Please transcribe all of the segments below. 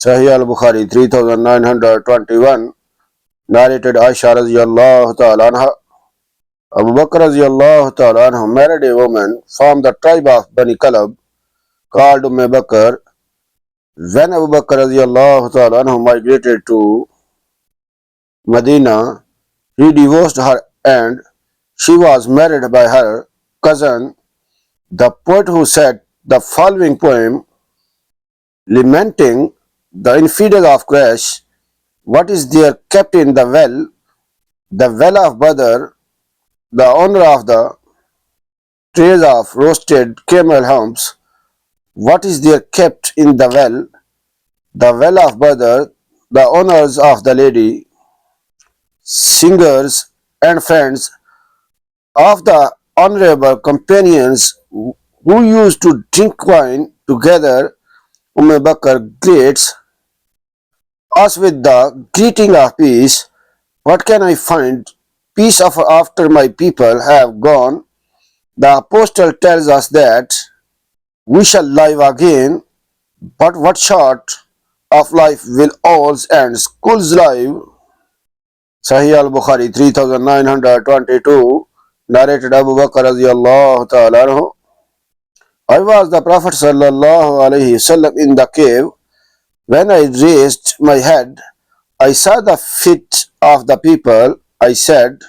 Sahih Al-Bukhari 3921, narrated Aisha radiyallahu ta'ala anha. Abu Bakr radiyallahu ta'ala anhu married a woman from the tribe of Bani Kalab called Bakr. When Abu Bakr radiyallahu ta'ala anhu migrated to Medina, he divorced her and she was married by her cousin, the poet who said the following poem lamenting the infidel of Quraysh. What is there kept in the well of Badr, the owner of the trays of roasted camel humps? What is there kept in the well of Badr, the owners of the lady, singers and friends of the honorable companions who used to drink wine together? Bakr greets us with the greeting of peace. What can I find? Peace after my people have gone. The apostle tells us that we shall live again, but what sort of life will ours and schools live? Sahih Al-Bukhari 3922, narrated Abu Bakr radiyallahu ta'ala anhu. I was the Prophet sallallaho alaihi in the cave. When I raised my head, I saw the feet of the people. I said,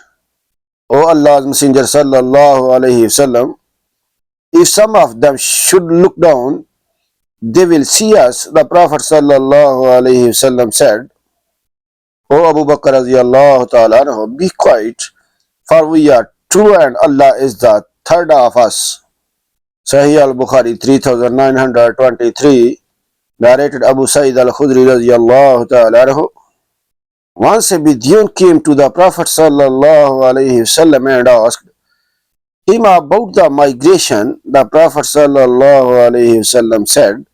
O Allah's Messenger sallallaho alaihi, if some of them should look down, they will see us. The Prophet sallallahu alaihi said, O Abu Bakr radiyallahu ta'ala anhu, be quiet, for we are true and Allah is the third of us. Sahih Al-Bukhari 3923, narrated Abu Sa'id Al-Khudri radiyallahu ta'ala anhu. Once a Bedouin came to the Prophet sallallahu alaihi wasallam and asked him about the migration. The Prophet sallallahu alaihi wasallam said,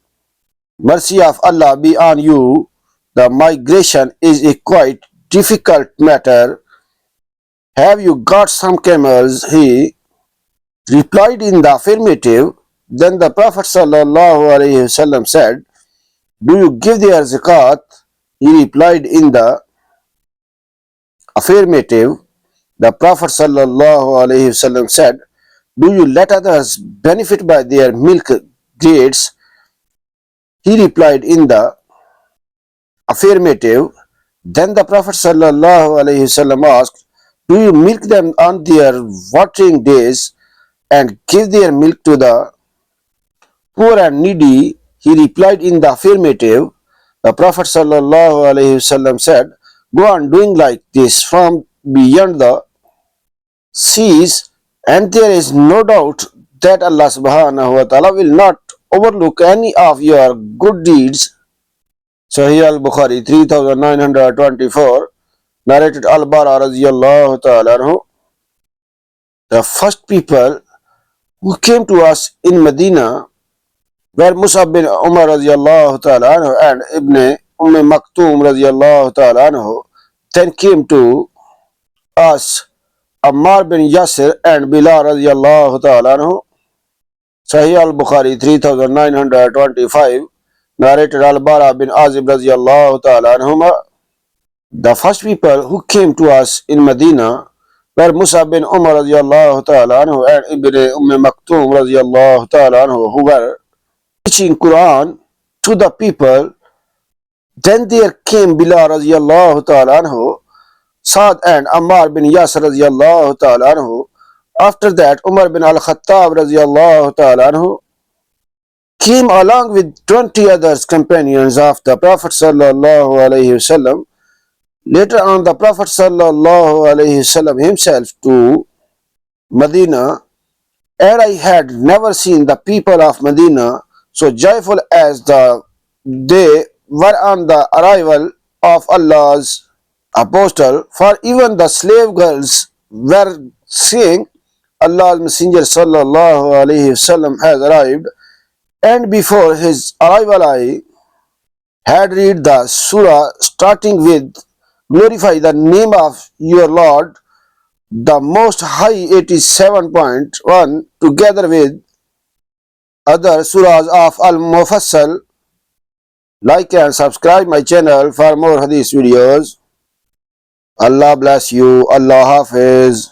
mercy of Allah be on you, the migration is a quite difficult matter. Have you got some camels? He replied in the affirmative. Then the Prophet sallallahu alaihi wasallam said, do you give their zakat? He replied in the affirmative. The Prophet sallallahu alaihi wasallam said, do you let others benefit by their milk grades? He replied in the affirmative. Then the Prophet sallallahu alaihi wasallam asked, do you milk them on their watering days and give their milk to the poor and needy? He replied in the affirmative. The Prophet sallallahu alaihi wasallam said, go on doing like this from beyond the seas, and there is no doubt that Allah subhanahu wa ta'ala will not overlook any of your good deeds. Sahih Al-Bukhari 3924, narrated Al-Bara radiyallahu ta'ala anhu. The first people who came to us in Medina were Mus'ab bin Umar radiyallahu ta'ala anhu and Ibn Maktoum radiyallahu ta'ala anhu. Then came to us Ammar bin Yasir and Bilal radiyallahu ta'ala anhu. Sahih Al-Bukhari 3925, narrated Al-Bara bin Azib radiyallahu ta'ala anhuma. The first people who came to us in Medina were Mus'ab bin Umar radiyallahu ta'ala anhu and Ibn Maktoum radiyallahu ta'ala anhu, who were teaching Quran to the people. Then there came Bilal radiyallahu ta'ala anhu, Saad and Ammar bin Yasir radiyallahu ta'ala anhu. After that, Umar bin Al-Khattab radiyallahu ta'ala anhu came along with 20 other companions of the Prophet sallallahu alaihi wasallam. Later on, the Prophet sallallahu alaihi wasallam himself to Medina, and I had never seen the people of Medina so joyful as they were on the arrival of Allah's apostle, for even the slave girls were saying, Allah's Messenger sallallahu alaihi wasallam has arrived. And before his arrival, I had read the surah starting with, glorify the name of your Lord, the Most High, 87.1, together with other surahs of Al-Mufassal Like and subscribe my channel for more hadith videos. Allah bless you. Allah Hafiz.